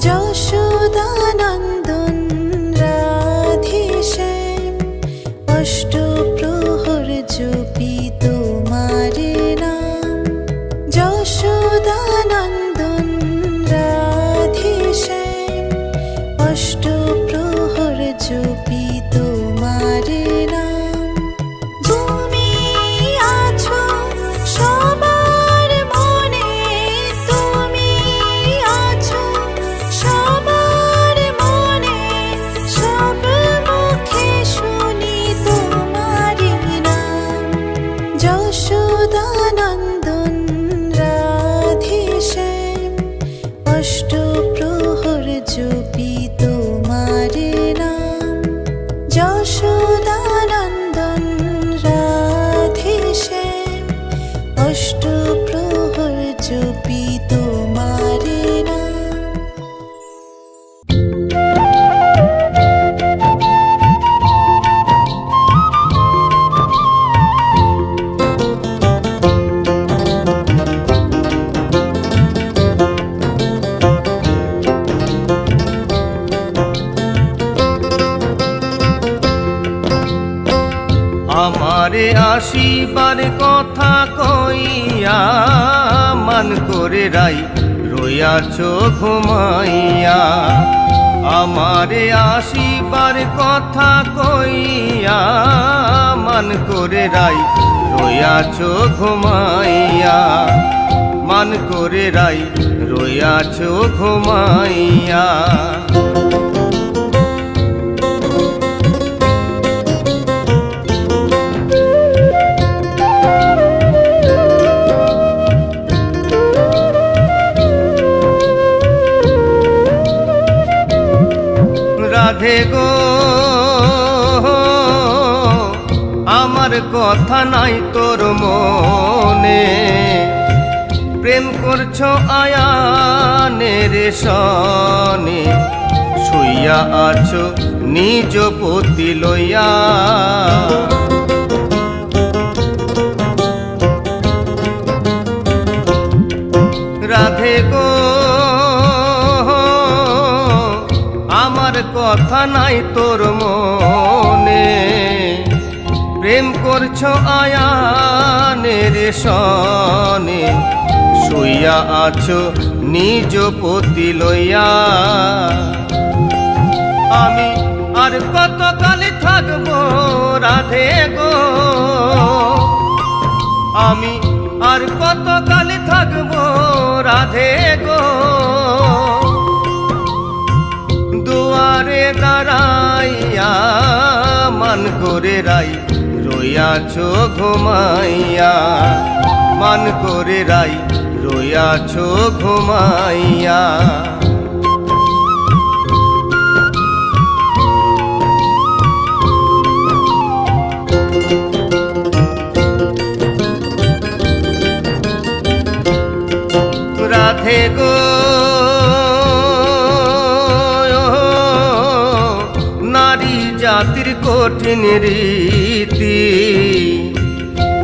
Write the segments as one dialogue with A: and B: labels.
A: যশোদানন্দন রাধেশ্যাম অষ্টপ্রহর জপি তোমার নাম। যশোদানন্দন রাধেশ্যাম অষ্টপ্রহর জপি তোমার নাম। তুমি আছো সবার মনে, তুমি আছো সবার মনে, সব মুখে শুনি তোমার নাম। যশোদানন্দন রাধেশ্যাম অষ্টপ্রহর জপি তোমার নাম। যশোদানন্দন রাধেশ্যাম অষ্টপ্রহর জপি তোমার নাম।
B: আমারে আসিবার কথা কইয়া মান করে রাই রইয়াছো ঘুমাইয়া। আমারে আসিবার কথা কইয়া মান করে রাই রইয়াছো ঘুমাইয়া। মান করে রাই রইয়াছো ঘুমাইয়া। রাধে গো আমার কথা নাই তোর মনে, প্রেম করছো আয়ানের সনে। শুইয়া আছো নিজ পতি লইয়া, রাধে গো আমার কথা নাই তোর মনে, প্রেম করছো আয়ানের সনে। শুইয়া আছো নিজ পতি লইয়া। আমি আর কত কালে থাকবো রাধে গো, আমি আর কত কালে থাকবো রাধে গো। দুয়ারে দাঁড়াইয়া মান করে রাই রইয়াছো ঘুমাইয়া। মান করে রাই রইয়াছো ঘুমাইয়া। রাধে গো নারী জাতির কঠিন রীতি,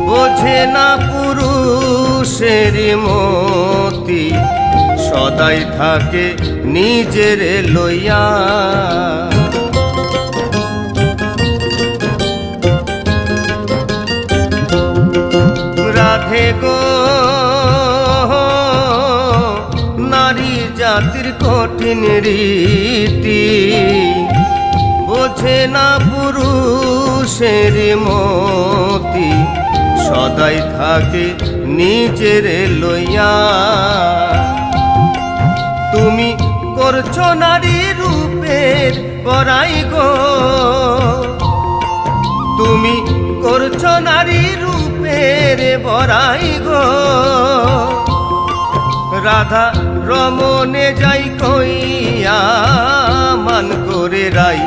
B: বোঝে না পুরুষের মতি। সদাই থাকে নিজের লইয়া, রাধে গো নারী জাতির কঠিন রীতি, বোঝে না পুরুষের মতি। সদাই থাকে নিজের লইয়া। তুমি করছো নারী রূপের বড়াই গো, তুমি করছো নারী রূপের বড়াই গো। রাধা রমনে যাই কইয়া মান করে রাই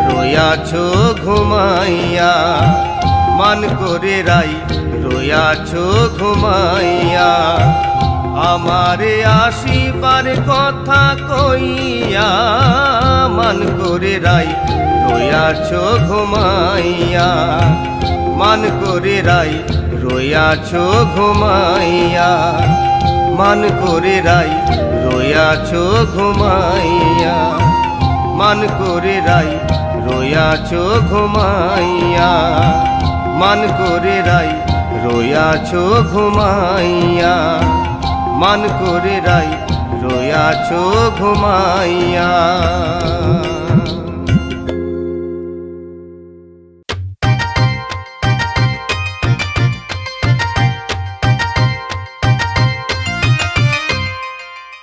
B: রইয়াছো ঘুমাইয়া। মান করে রাই রইয়াছো ঘুমাইয়া। আমারে আসিবার কথা কইয়া মান করে রাই রইয়াছো ঘুমাইয়া। মান করে রাই রইয়াছো ঘুমাইয়া। মান করে রাই রই রইয়াছো ঘুমাইয়া, মান করে রাই রইয়াছো ঘুমাইয়া, মান করে রাই রইয়াছো ঘুমাইয়া, মান করে রাই রইয়াছো ঘুমাইয়া।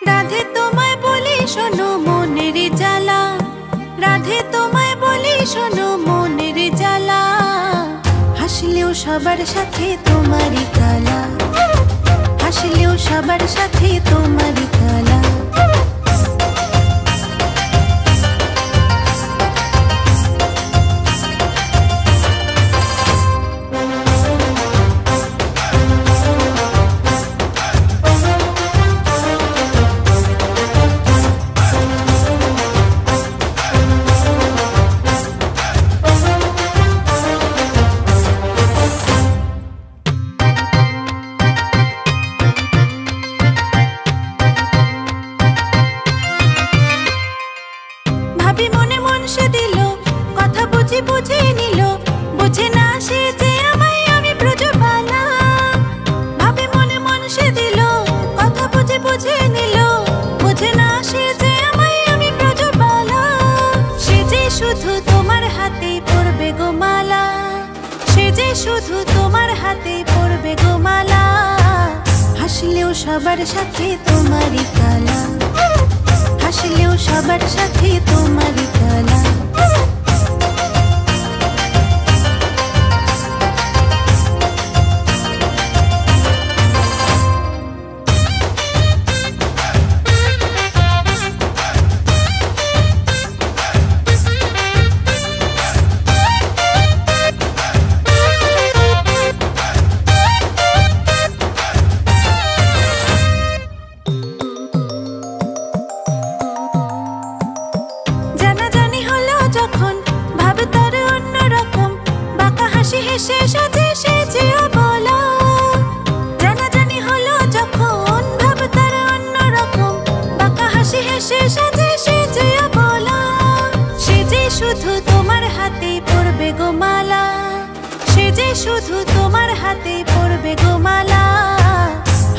A: রাধে তোমায় বলি শোনো মনের জ্বালা, রাধে তোমায় বলি শোনো মনের জ্বালা, হাসলেও সবার সাথে তোমারই কালা, হাসলেও সবার সাথে তোমারই কালা। ভাবি মনে মন সে দিল, কথা বুঝি বুঝে নিল, বুঝে না সে যে আমায় আমি ব্রজবালা। ভাবি মনে মন সে দিল, কথা বুঝি বুঝে নিল, বুঝে না সে যে আমায় আমি ব্রজবালা। সে যে শুধু তোমার হাতে পড়বে গো মালা, সে যে শুধু তোমার হাতে পড়বে গো মালা, হাসলেও সবার সাথে তোমারই কালা, হাসলেও সবার সাথে তোমারই কালা। জানাজানি হলো যখন ভাব তার অন্যরকম, বাঁকা হাসি হেসে সাজে সে যেও বলা। জানাজানি হলো যখন ভাব তার অন্যরকম, বাঁকা হাসি হেসে সাজে সে যেও বলা। সে যে শুধু তোমার হাতে পড়বে গো মালা, সে যে শুধু তোমার হাতে পড়বে গো মালা,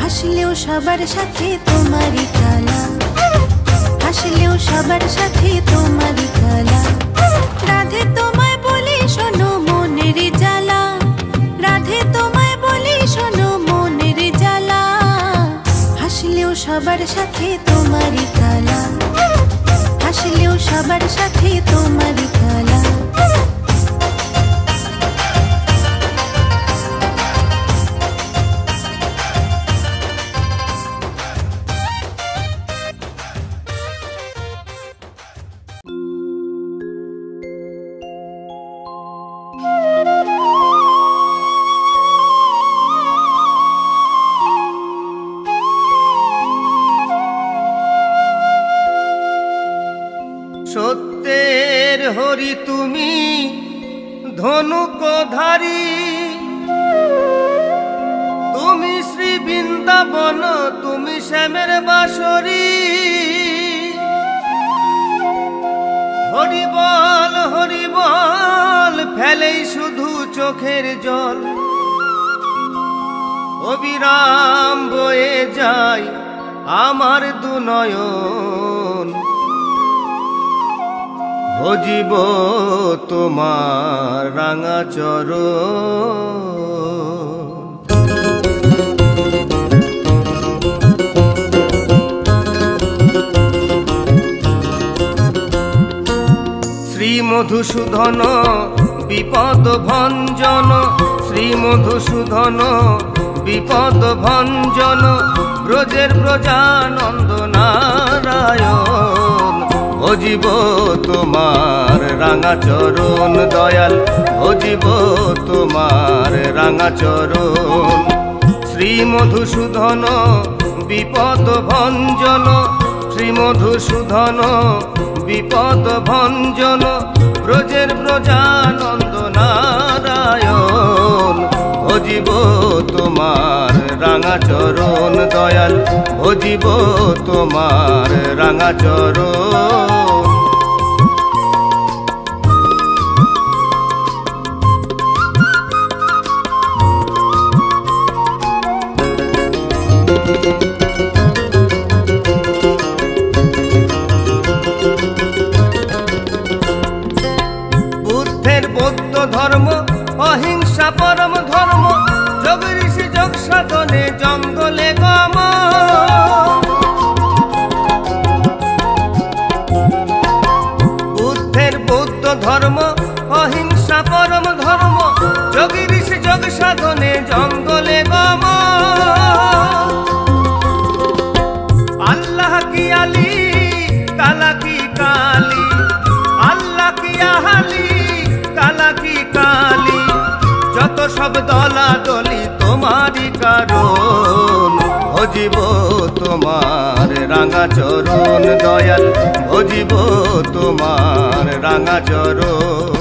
A: হাসলেও সবার সাথে তোমারই কালা, হাসলেও সবার সাথে তোমারই কালা। রাধে তোমায় বলি শোনো মনের জ্বালা, রাধে তোমায় বলি শোনো মনের জ্বালা, হাসলেও সবার সাথে তোমারই কালা, হাসলেও সবার সাথে তোমারই কালা।
B: সত্যের হরি তুমি ধনুকধারী, তুমি শ্রী বৃন্দাবন, তুমি শ্যামের বাঁশরী। হরি বল ফেলেই শুধু চোখের জল, অবিরাম বয়ে যায় আমার দুনয়ন। ভজিব তোমার রাঙা চরণ। শ্রী মধুসূদন বিপদ ভঞ্জন, শ্রী মধুসূদন বিপদ ভঞ্জন, ব্রজের ব্রজানন্দ নারায়ণ। ভজিব তোমার রাঙা চরণ দয়াল, ভজিব তোমার রাঙা চরণ। শ্রী মধুসূদন বিপদ ভঞ্জন, শ্রী মধুসূদন বিপদ ভঞ্জন, ব্রজের ব্রজানন্দ নারায়ণ। ভজিব তোমার রাঙা চরণ দয়াল, ভজিব তোমার রাঙা চরণ। বুদ্ধের বৌদ্ধ ধর্ম অহিংসা পরম ধর্ম, যোগ ঋষি যোগ সাধনে জঙ্গলে গম। বুদ্ধের বৌদ্ধ ধর্ম অহিংসা পরম ধর্ম, যোগ ঋষি যোগ সাধনে জঙ্গলে গম। আল্লাহ কি আলী কালা কি কালী, আল্লাহ কি আহালি কালা কি কালী, যত সব দলা দলি তোমারই কারণ। ভজিব তোমার রাঙা চরণ দয়াল, ভজিব তোমার রাঙা চরণ।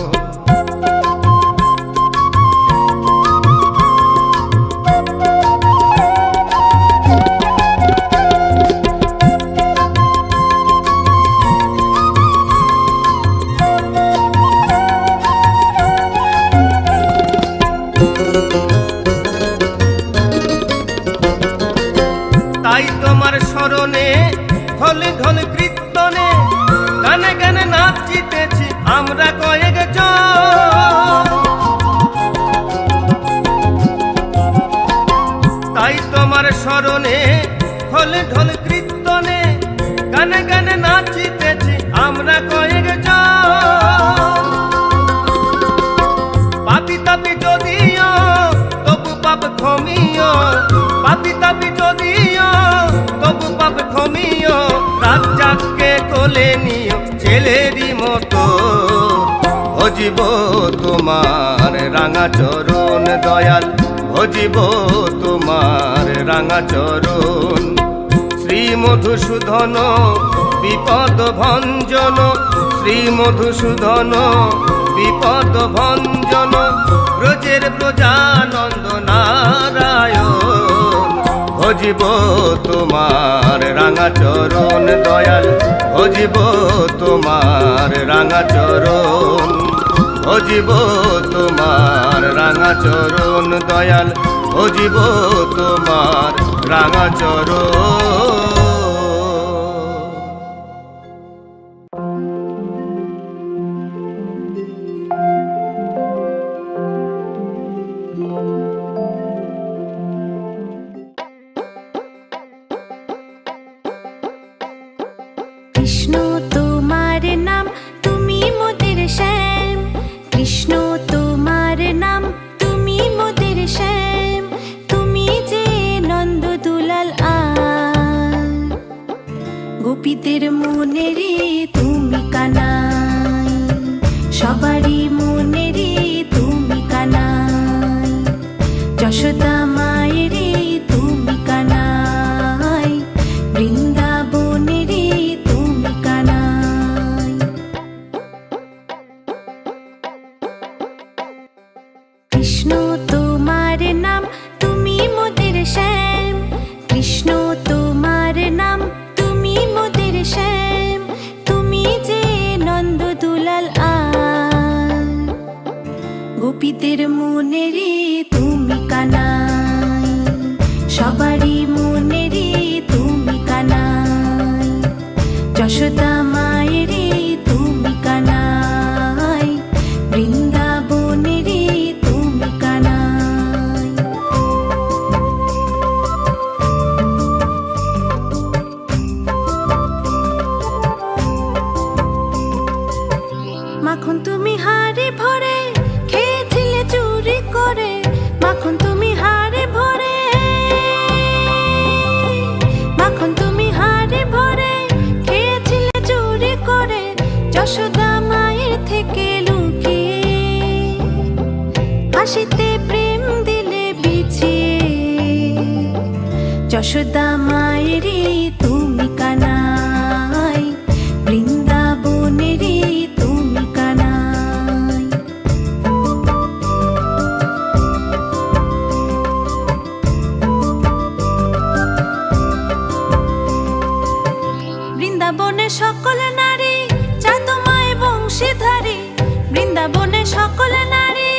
B: তাই তোমার স্মরণে ঢলে ঢলে কীর্তনে গানে গানে নাচিতেছি আমরা কয়েকজন। তাই তোমার স্মরণে ঢলে ঢলে কীর্তনে গানে গানে নাচিতেছি আমরা কয়েকজন। পাপি তাপি যদিও তবু পাপ ক্ষমিও, পাপি তাপি যদিও তবু পাপ ক্ষমিও, রাজ্জাককে কোলে নিও ছেলেরই মতো। ভজিব তোমার রাঙা চরণ দয়াল, ভজিব তোমার রাঙা চরণ। শ্রী মধুসূদন বিপদ ভঞ্জন, শ্রী মধুসূদন বিপদ ভঞ্জন, ব্রজের ব্রজানন্দ নারায়ণ। ভজিব তোমার রাঙা চরণ দয়াল, ভজিব তোমার রাঙা চরণ। ভজিব তোমার রাঙা চরণ দয়াল, ভজিব তোমার রাঙা চরণ।
A: কৃষ্ণ তোমার নাম তুমি মোদের শ্যাম, কৃষ্ণ তোমার নাম তুমি মোদের শ্যাম, তুমি যে নন্দ দুলাল আল, গোপীদের মনেরে তুমি কানাই, সবারই মনেরে তুমি কানাই, যশোদা মায়েরে তুমি কানাই, বৃন্দাবনেরে তুমি কানাই। কৃষ্ণ তোমার নাম তুমি মোদের শ্যাম, কৃষ্ণ তোমার নাম তুমি মোদের শ্যাম, তুমি যে নন্দ দুলাল আল, গোপীদের মনেরে তুমি কানাই, সবারই মনেরে তুমি কানাই, যশোদা মায়েরে তুমি কানাই, বৃন্দাবনেরে তুমি কানাই। মাখন তুমি হাড়ে ভরে খেয়েছিলে চুরি করে, মাখন তুমি হাড়ে ভরে, মাখন তুমি হাড়ে ভরে খেয়েছিলে চুরি করে, যশোদা মায়ের থেকে লুকিয়ে, হাসিতে প্রেম দিলে বিছিয়ে, যশোদা মায়েরে তুমি কানাই, বৃন্দাবনেরে তুমি কানাই। সকল নারী চায় তোমায় বংশীধারী, বৃন্দাবনে সকল নারী,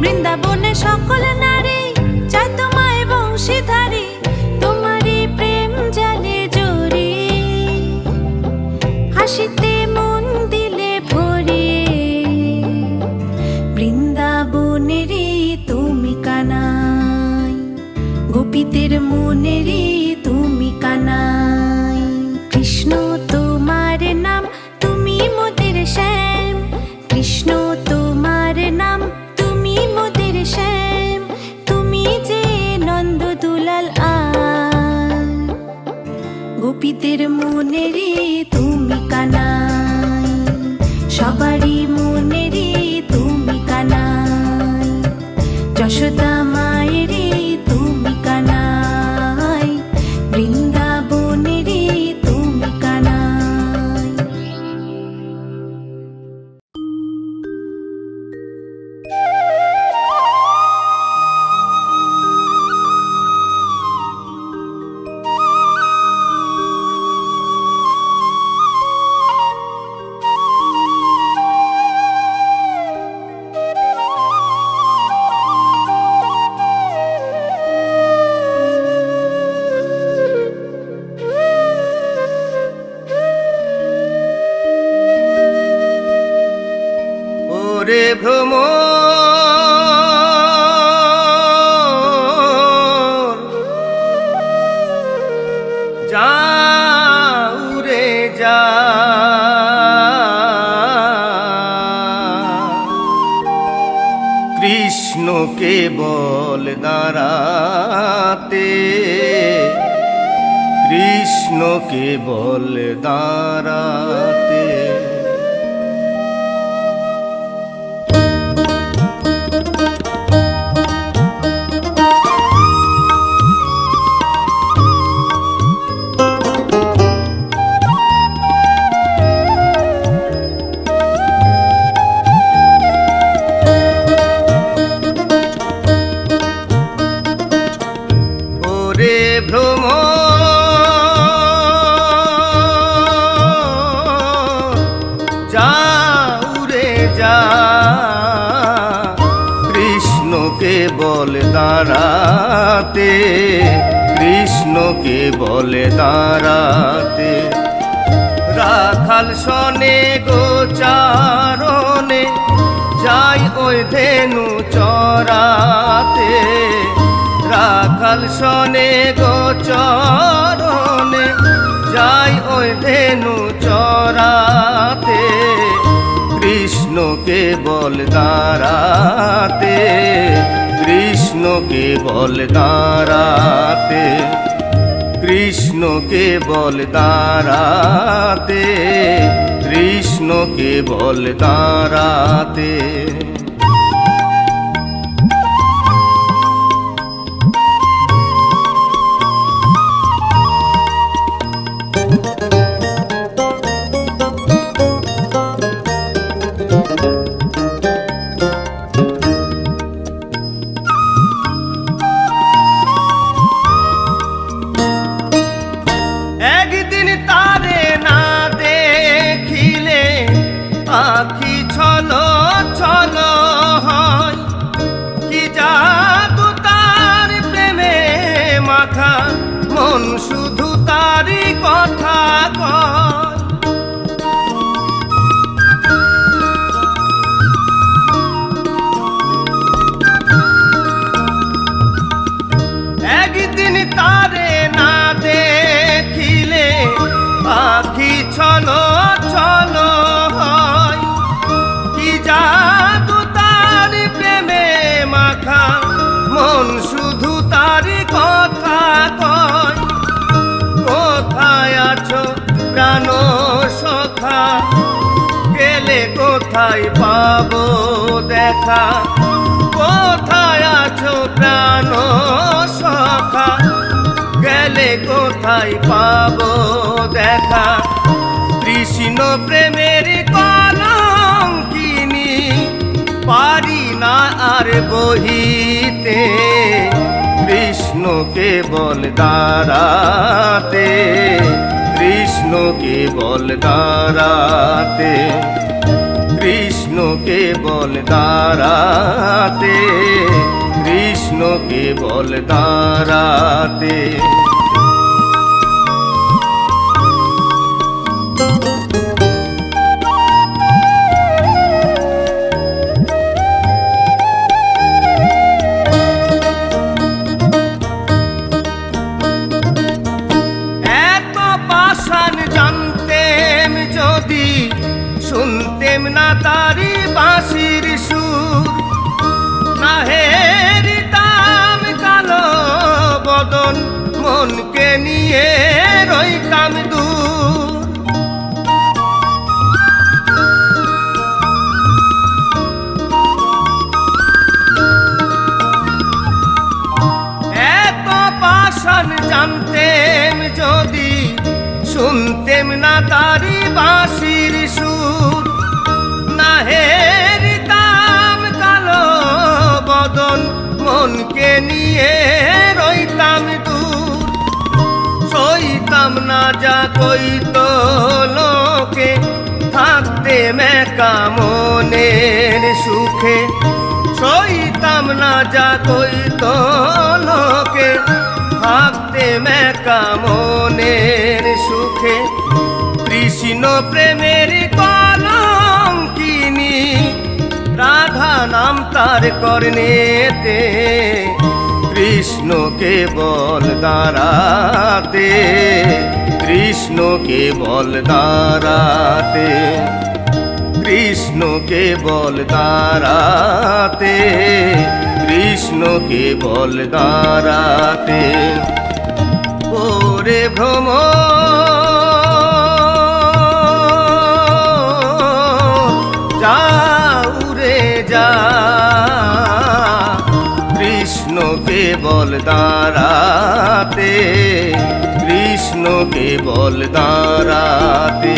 A: বৃন্দাবনে সকল নারী চায় তোমায় বংশীধারী, তোমারই প্রেম জালে জড়িয়ে হাসিতে মন দিলে ভরিয়ে। বৃন্দাবনেরই তুমি কানাই, গোপীদের মনেরই তুমি কানাই। কৃষ্ণ তোমার নাম তুমি মোদের শ্যাম, কৃষ্ণ তোমার নাম তুমি মোদের শ্যাম, তুমি যে নন্দ দুলাল আল। গোপীদের মনেরই তুমি কানাই, সবারই মনেরই তুমি কানাই, যশোদা মায়েরই তুমি কানাই, বৃন্দাবনেরই তুমি কানাই।
B: ওরে ভ্রমর যা উড়ে যা, কৃষ্ণ কেবল দাঁড়াতে, কৃষ্ণ কেবল দাঁড়াতে। কেবল দাঁড়াতে, কৃষ্ণ কেবল দাঁড়াতে। রাখাল শনে গোচারণে যাই ওই ধেনু চরাতে, রাখাল শনে গোচারণে যাই ওই ধেনু চরাতে, কৃষ্ণ কেবল দাঁড়াতে, কৃষ্ণ কেবল দাঁড়াতে, কৃষ্ণ কেবল দাঁড়াতে, কৃষ্ণ কেবল দাঁড়াতে। আখি ছলো ছলো হয়, কি জাদু তার প্রেমে মাখা, মন শুধু তারই কথা কয়। একদিন তারে না দেখিলে আখি ছলো ছলো হয়, কি জাদু তার প্রেমে মাখা, মন শুধু তারই কথা কয়। কোথায় আছো প্রাণ সখা, গেলে কোথায় পাবো দেখা, কোথায় আছো প্রাণ সখা, গেলে কোথায় পাবো দেখা। কৃষ্ণ প্রেমের কলঙ্কিনী পারি না আর বহিতে, কৃষ্ণ কৃষ্ণকে বল দাঁড়াতে, কৃষ্ণকে বল দাঁড়াতে, কৃষ্ণকে বল দাঁড়াতে, কৃষ্ণকে বল দাঁড়াতে। শুনতেম না তারি বাঁশির সুর, না হেরিতাম কালো বদন, মনকে নিয়ে রইতাম দূর। এত পাষাণ জানতেম যদি, শুনতেম না তারি বাঁশির সুর, না হেরিতাম কালো বদন, মনকে নিয়ে রইতাম দূর। সইতাম না যা কইত লোকে, থাকতে মেকা মনের সুখে। সইতাম না যা কইত লোকে, থাকতে মেকা মনের সুখে। কৃষ্ণ প্রেমের কলঙ্কিনী, রাধা নাম তার কর্ণেতে, কৃষ্ণকে বল দাঁড়াতে, কৃষ্ণকে বল দাঁড়াতে, কৃষ্ণকে বল দাঁড়াতে, কৃষ্ণকে বল দাঁড়াতে। ওরে ভ্রমর যা উড়ে যা, কৃষ্ণকে বল দাঁড়াতে, কৃষ্ণকে বল দাঁড়াতে,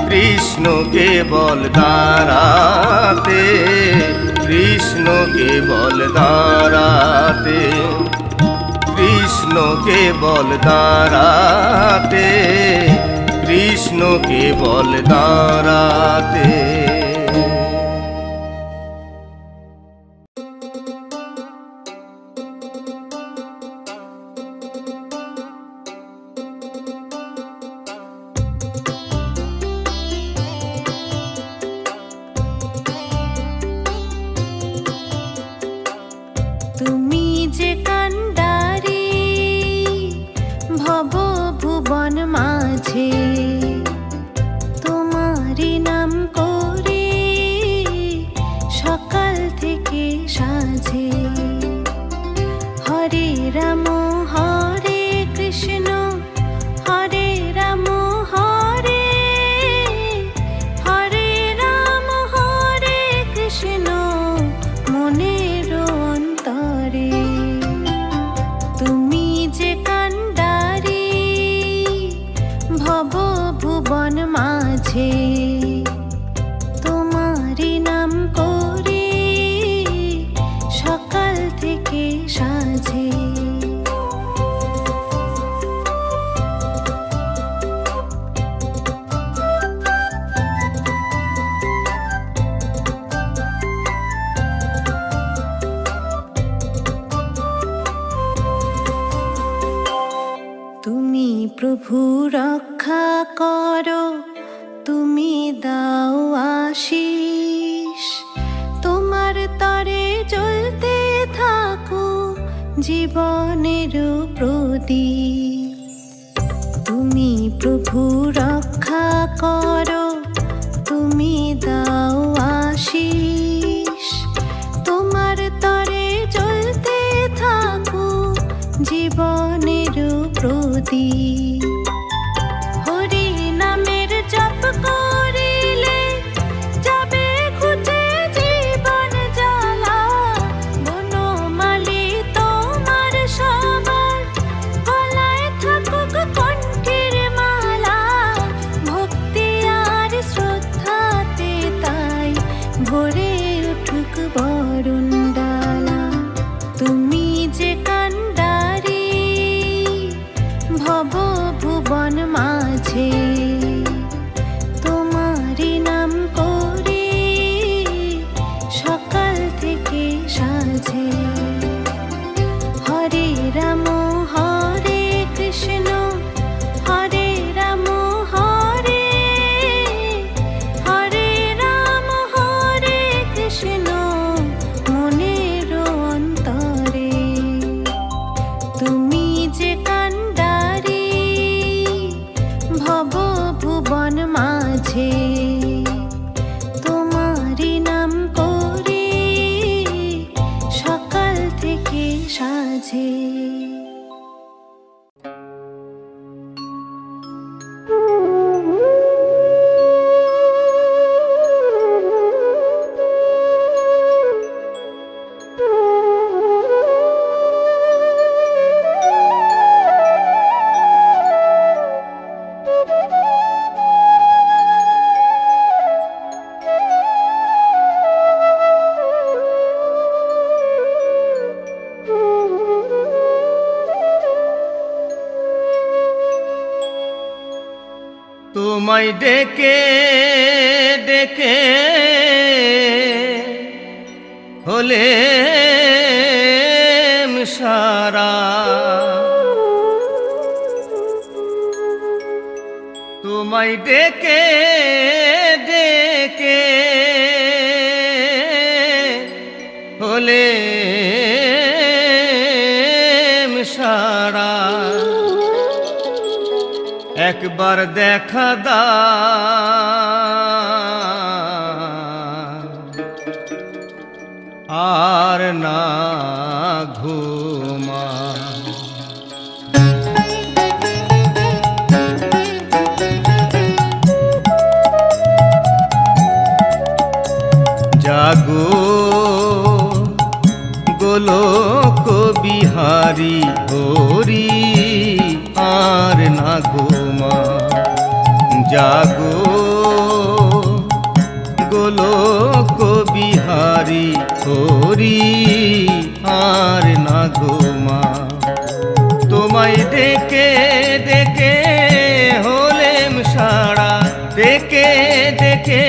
B: কৃষ্ণকে বল দাঁড়াতে, কৃষ্ণকে বল দাঁড়াতে, কৃষ্ণকে বল দাঁড়াতে, কৃষ্ণকে বল দাঁড়াতে।
A: তুমি যে কান্ডারি ভব ভুবন মাঝে, তোমারি নাম করে সকাল থেকে সাজে। হরে রাম হরে কৃষ্ণ, হরে রাম হরে, হরে রাম হরে কৃষ্ণ মনের অন্তরে। তুমি যে কান্ডারি ভব ভুবন মাঝে, তোমারি নাম করে সকাল থেকে সাজে। তুমি প্রভু রক্ষা করো, তুমি দাও আশিস, তোমার তরে জ্বলতে থাকো জীবনের প্রদীপ। তুমি প্রভু রক্ষা করো, তুমি দাও আশিস, তোমার তরে জ্বলতে থাকো জীবনের প্রদীপ। হরি নামের জপ করিলে যাবে ঘুচে জীবন জ্বালা, বনমালী তোমার সবার গলায় থাকুক কণ্ঠের মালা। ভক্তি আর শ্রদ্ধাতে মাঝে তোমারই নাম করে সকাল থেকে সাজে। হরে রাম হরে কৃষ্ণ হরে রাম হরে হরে রাম হরে কৃষ্ণ মনের অন্তরে। তুমি যে কান্ডারি ভব ভুবন মাঝে তোমারই নাম করে সকাল থেকে সাজে।
B: তোমায় ডেকে ডেকে হলেম সারা, তোমায় ডেকে ডেকে হলেম সারা। একবার দেখা দাও আর না ঘুমা। জাগো গোলোক বিহারী হরি আর না ঘুমা। জাগো গোলোক বিহারী হরি আর না ঘুমা। তোমায় ডেকে ডেকে হলেম সারা, ডেকে ডেকে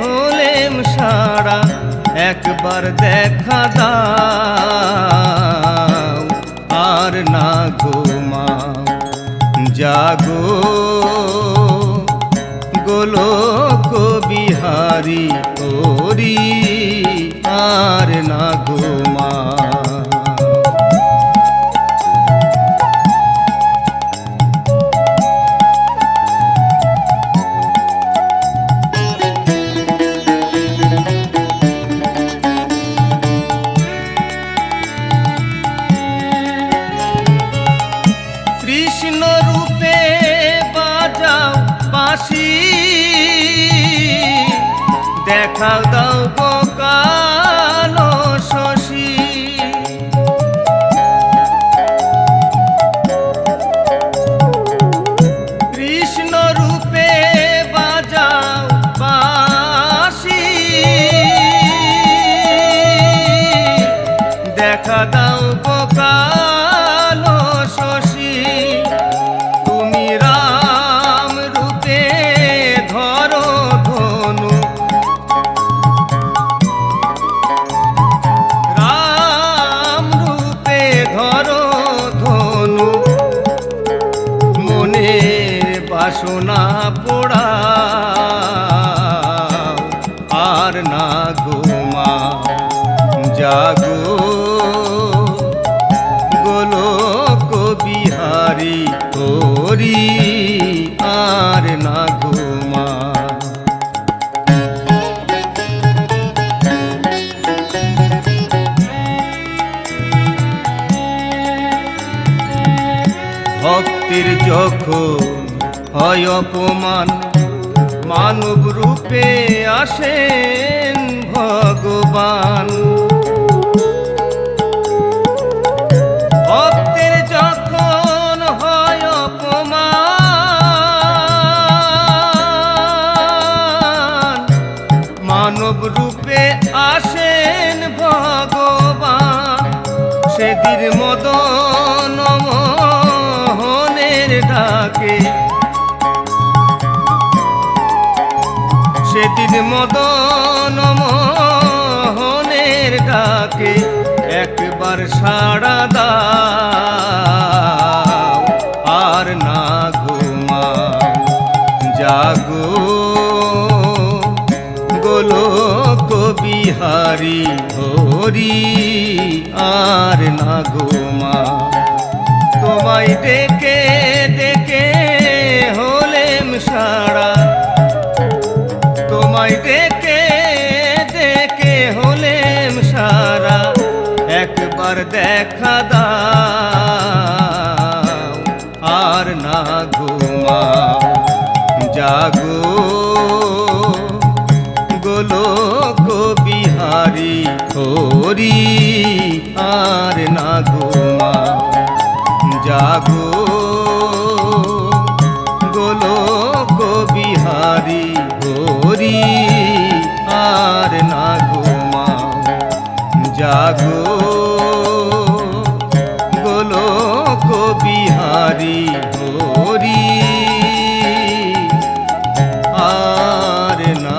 B: হলেম সারা। একবার দেখা দাও আর না ঘুমাও। জাগো গোলোক বিহারী হরি আর না ঘুমাও। কৃষ্ণ রূপে বাজাও বাঁশি, দেখা দাও গো কালো শশী। কৃষ্ণ রূপে বাজাও বাঁশি, দেখা দাও গো কালো শশী। তুমি রাম রূপে ধরো ধনু, রাম রূপে ধরো ধনু। মনের বাসনা পোড়াও আর না ঘুমাও। জাগো গোলোক বিহারী হরি আর না ঘুমাও। ভক্তির যখন হয় অপমান, মানব রূপে আসেন ভগবান। ভক্তের যখন হয় অপমান, মানব রূপে আসেন ভগবান। সেদিন মদন মোহনের ডাকে সেদিন মদন মোহনের ডাকে একবার সাড়া দাও, আর না ঘুমা জাগো গোলক বিহারী হরি, আর না ঘুমা। তোমায় ডেকে ডেকে হলেম সাড়া, তোমায় ডেকে ডেকে হলেম সারা, একবার দেখা দাও, আর না ঘুমাও জাগো গোলক বিহারী হরি, আর না ঘুমাও জাগো গোলক বিহারী হরি, আর না ঘুমাও জাগো গোলক বিহারী হরি, আর না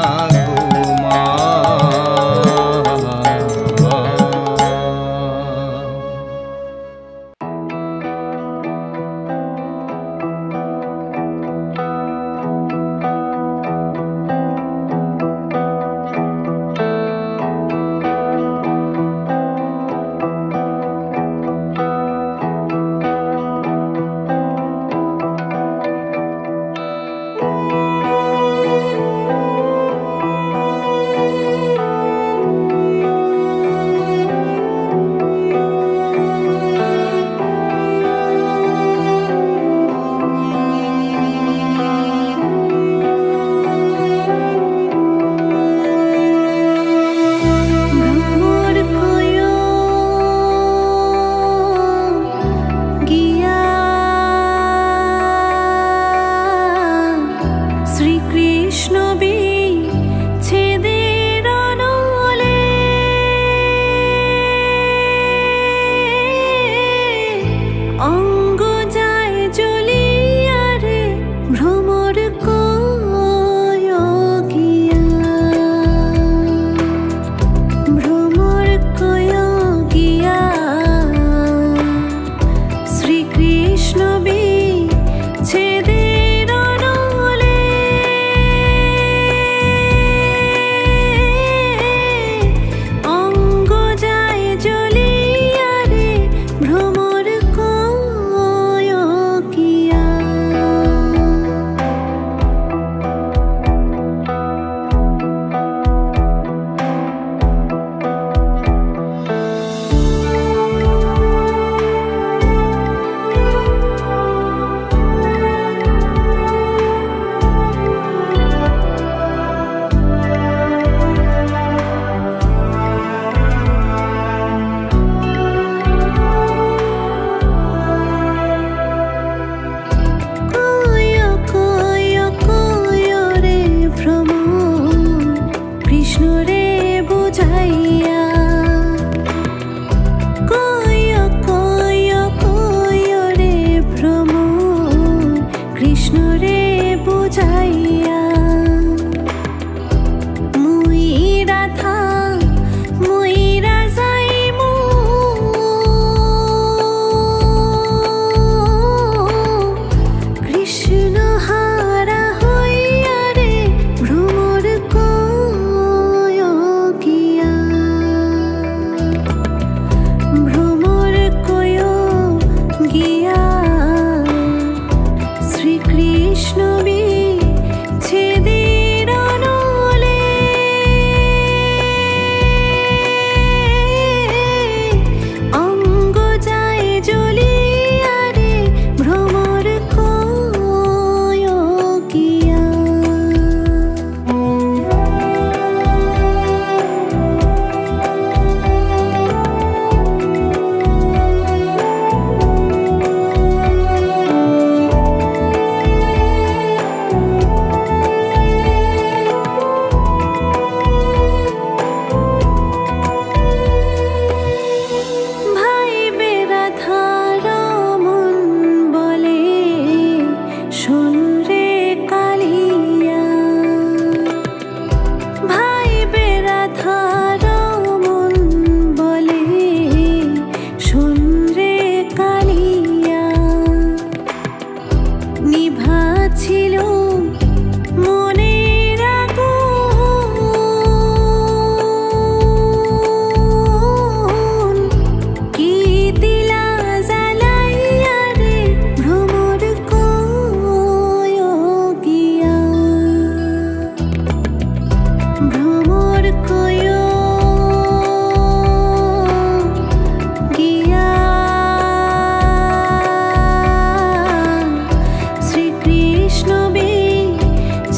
A: বৈষ্ণবী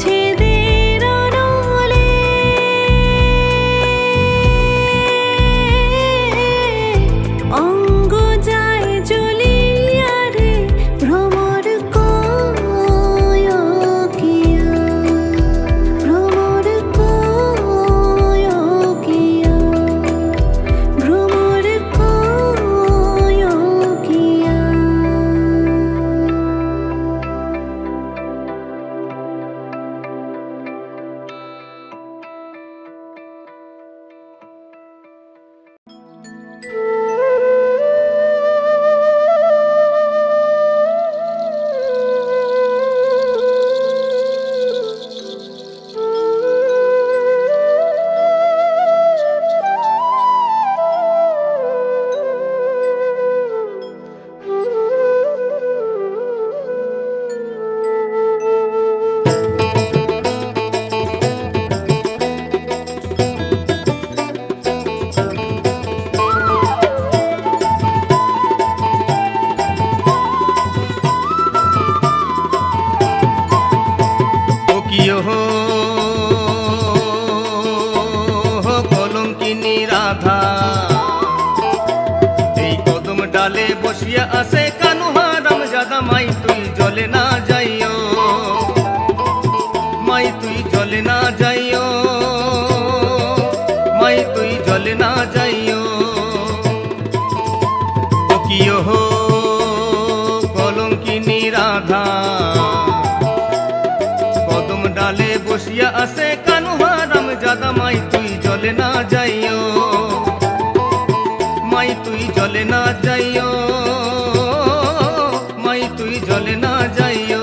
A: ছেদের অনলে অঙ্গ যায় জ্বলিয়া রে ভ্রমর কয়কিয়া ভ্রমর কয়কিয়া ভ্রমর কয়কিয়া।
B: কলঙ্কিনী রাধা এই কদম ডালে বসিয়া আছে কানুহারাম জাদা মাই তুই জলে না যাইও মাই তুই জলে না যাইও মাই তুই জলে না যাইও ও কিয় হো কলঙ্কিনী রাধা কদম ডালে বসিয়া আছে কানুহারাম জাদা মাই তুই জলে না যাইও মাই তুই জলে না যাইও মাই তুই জলে না যাইও।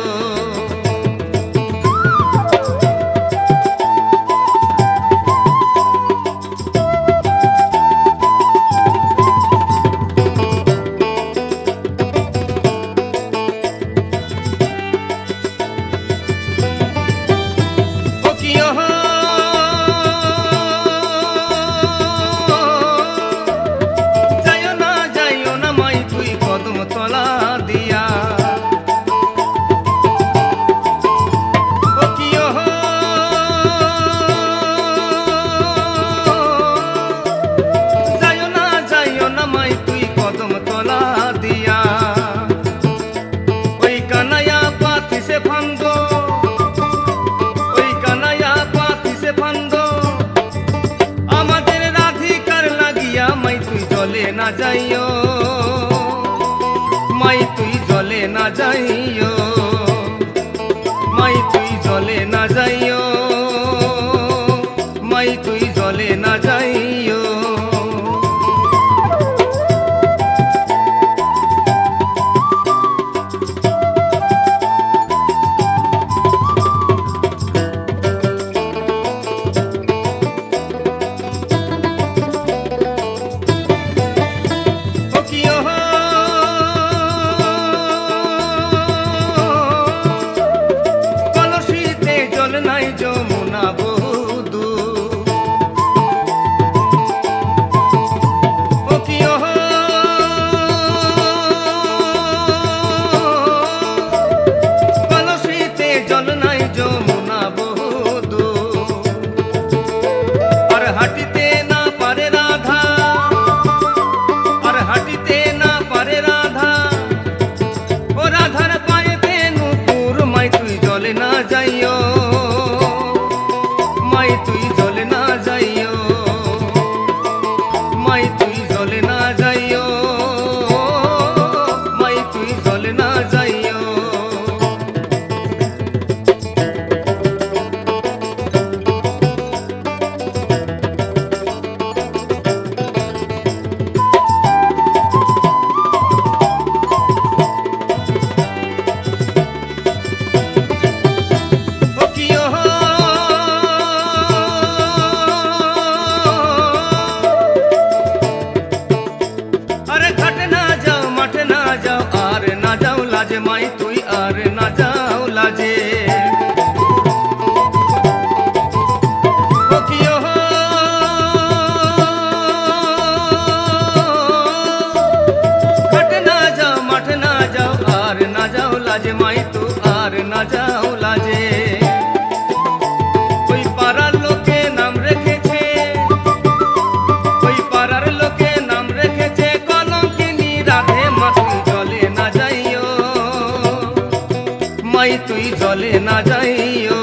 B: জলে না যাইও,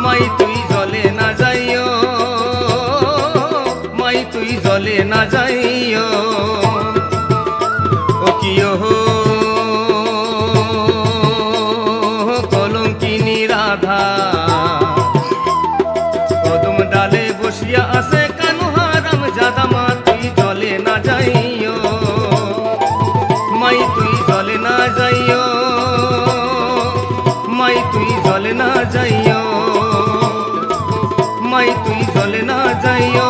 B: মাই তুই জলে না যাইও, মাই তুই জলে না যাইও। ও কিও কলঙ্কিনী রাধা, কদম ডালে বসিয়া আছে কানু হারাম জাদা, মা তুই জলে না যাইও, মাই তুই জলে না যাইও, মাই তুই জলে না যাইও, মাই তুই জলে না যাইও,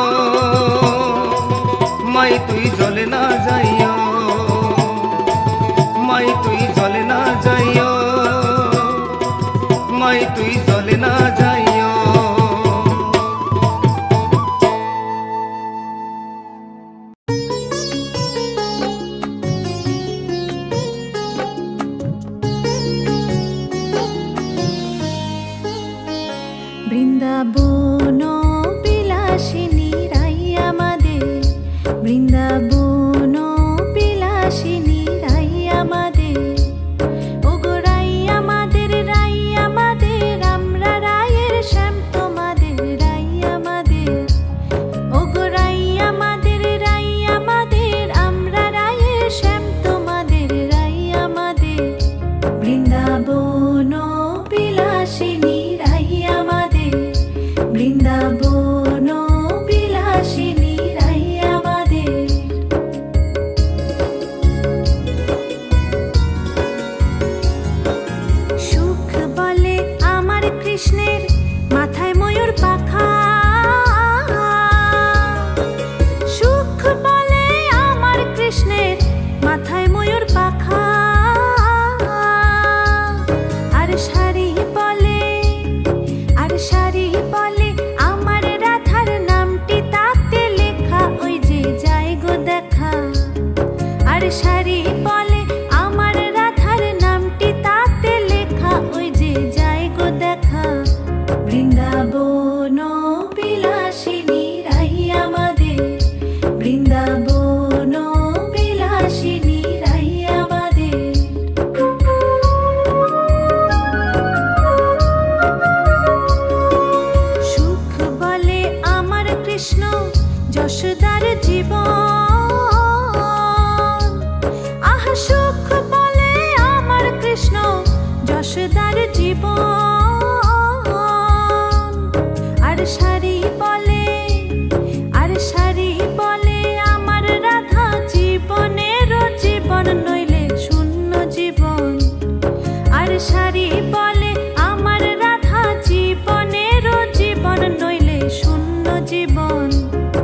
B: মাই তুই জলে না যাইও, মাই তুই জলে না যাইও, মাই তুই জলে না যাইও।
A: বৃন্দাবন বিলাসিনী রাই আমাদের, বৃন্দাবন বিলাসিনী রাই আমাদের, ওগো রাই আমাদের, রাই আমাদের, আমরা রায়ের শ্যাম তোমাদের রাই আমাদের, ওগো রাই আমাদের, রাই আমাদের, আমরা রায়ের শ্যাম তোমাদের রাই আমাদের। বৃন্দাবন বিলাসিনী রাই আমাদের, বৃন্দাবন বিলাসিনী রাই আমাদের। সুখ বলে আমার কৃষ্ণের মাথায় ময়ূর পাখা, সুখ বলে আমার কৃষ্ণের মাথায় ময়ূর পাখা, আর শাড়ি বলে, আর শাড়ি বলে আমার রাধার নামটি তাতে লেখা, ওই যে যাই গো দেখা, আর শাড়ি বলে আমার রাধার নামটি তাতে লেখা, ওই যে যাই গো দেখা। বৃন্দাবন বিলাসিনী রাই আমাদের, বৃন্দাবন বিলাসিনী রাই আমাদের। সুখ বলে আমার কৃষ্ণ যশোদার জীবন, আহা সুখ বলে আমার কৃষ্ণ যশোদার জীবন, আর শাড়ি বলে, আর শাড়ি বলে আমার রাধা জীবনেরও জীবন নইলে শূন্য জীবন, আর শাড়ি বলে আমার রাধা জীবনেরও জীবন নইলে শূন্য জীবন।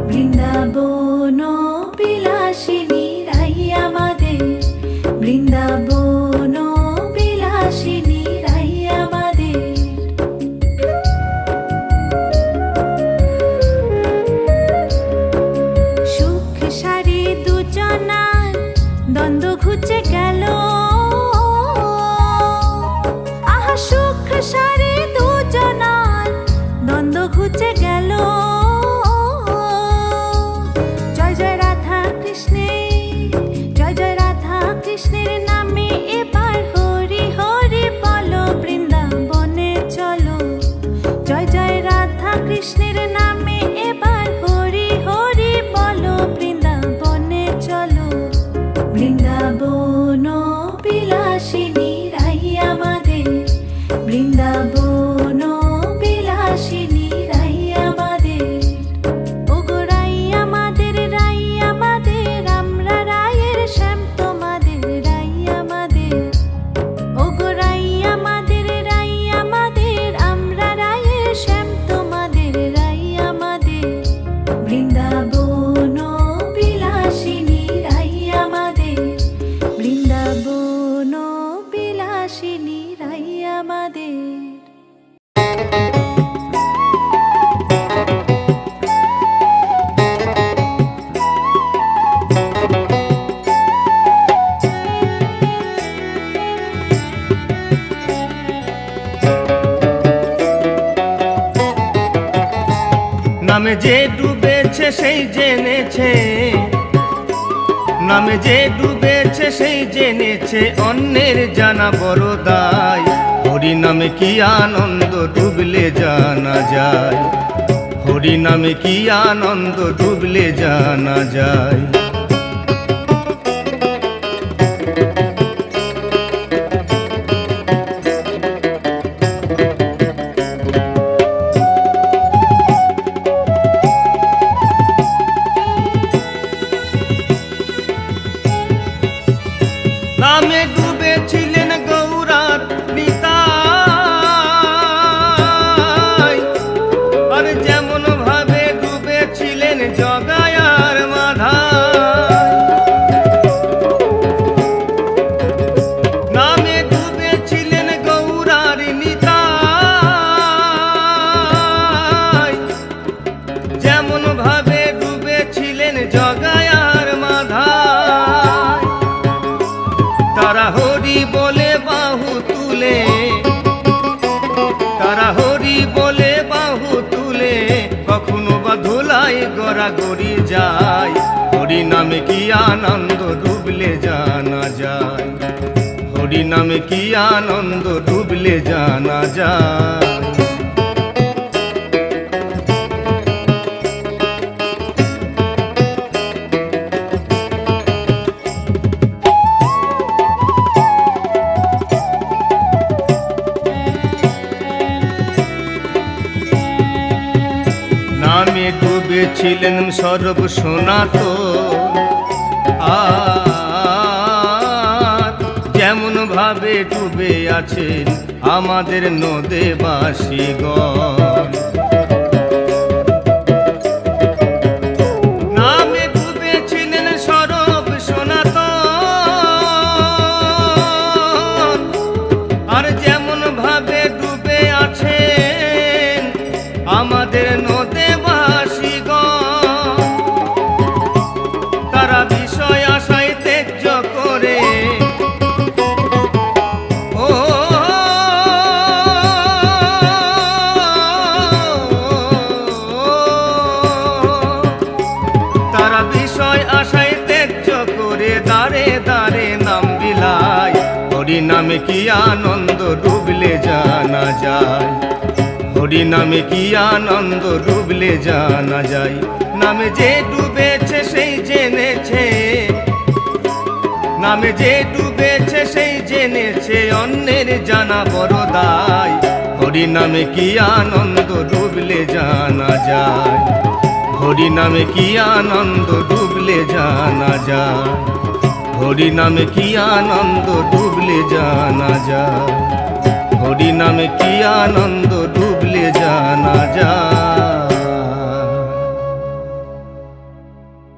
A: বৃন্দাবন বিলাসিনী রাই আমাদের, বৃন্দাবন বিলাসিনী রাই আমাদের। সুখ সারি দুজনার দ্বন্দ্ব ঘুচে গেল, আহা সুখ সারি দুজনার দ্বন্দ্ব ঘুচে গেল। জয় জয় রাধা কৃষ্ণের, জয় জয় রাধা কৃষ্ণের নামে এবার হরি হরি বলো, বৃন্দাবনে চলো। জয় জয় রাধা কৃষ্ণের নামে এবার হরি হরি বলো, বৃন্দাবনে চলো। বৃন্দাবন বিলাসিনী রাই আমাদের, বৃন্দাবন বিলাসিনী রাই আমাদের, ওগো রাই আমাদের, রাই আমাদের, আমরা রায়ের শ্যাম তোমাদের রাই আমাদের, ওগো রাই আমাদের, রাই আমাদের, আমরা রায়ের শ্যাম তোমাদের রাই আমাদের। বৃন্দাবন বিলাসিনী রাই আমাদের, বৃন্দাবন বিলাসিনী রাই আমাদের।
B: নামে যে ডুবেছে সেই জেনেছে, নামে যে ডুবেছে সেই জেনেছে, অন্যের জানা বড় দায়। নামে কি আনন্দ ডুবলে জানা যায়, হরি নামে কি আনন্দ ডুবলে জানা যায়। নামে ডুবেছিলেন গৌরার নিতাই, আর যেমন ভাবে ডুবেছিলেন জগায়ার মাধাই। নামে ডুবেছিলেন গৌরার নিতাই, যেমন ভাবে ডুবেছিলেন জগায়ার মাধাই। তারা হরি বলে বাহু তুলে, তারা হরি বলে বাহু তুলে, কখনো বা ধুলাই গড়াগড়ি যায়। হরি নামে কি আনন্দ ডুবলে জানা যায়, হরি নামে কি আনন্দ ডুবলে জানা যায়। নামে ডুবেছিলেন সর্ব সনাতন, আর যেমন ভাবে ডুবে আছেন আমাদের নদেবাসীগণ। নামে ডুবেছিলেন সর্ব সনাতন, আর যেমন ভাবে ডুবে আছেন আমাদের নদেবাসীগণ। তারা বিষয় আশায় ত্যায্য করে, ও তারা বিষয় আশায় ত্যায্য করে দাঁড়ে দাঁড়ে নাম বিলায়। হরি নামে কি আনন্দ ডুবলে জানা যায়, হরি নামে কি আনন্দ ডুবলে জানা যায়। নামে যে ডুবেছে সেই জেনেছে, নামে যে ডুবেছে সেই জেনেছে, অন্যের জানা বড় দায়। হরি নামে কি আনন্দ ডুবলে জানা যায়, হরি নামে কি আনন্দ ডুবলে জানা যায়, হরি নামে কি আনন্দ ডুবলে জানা যায়, হরি নামে কি আনন্দ ডুবলে জানা যায়।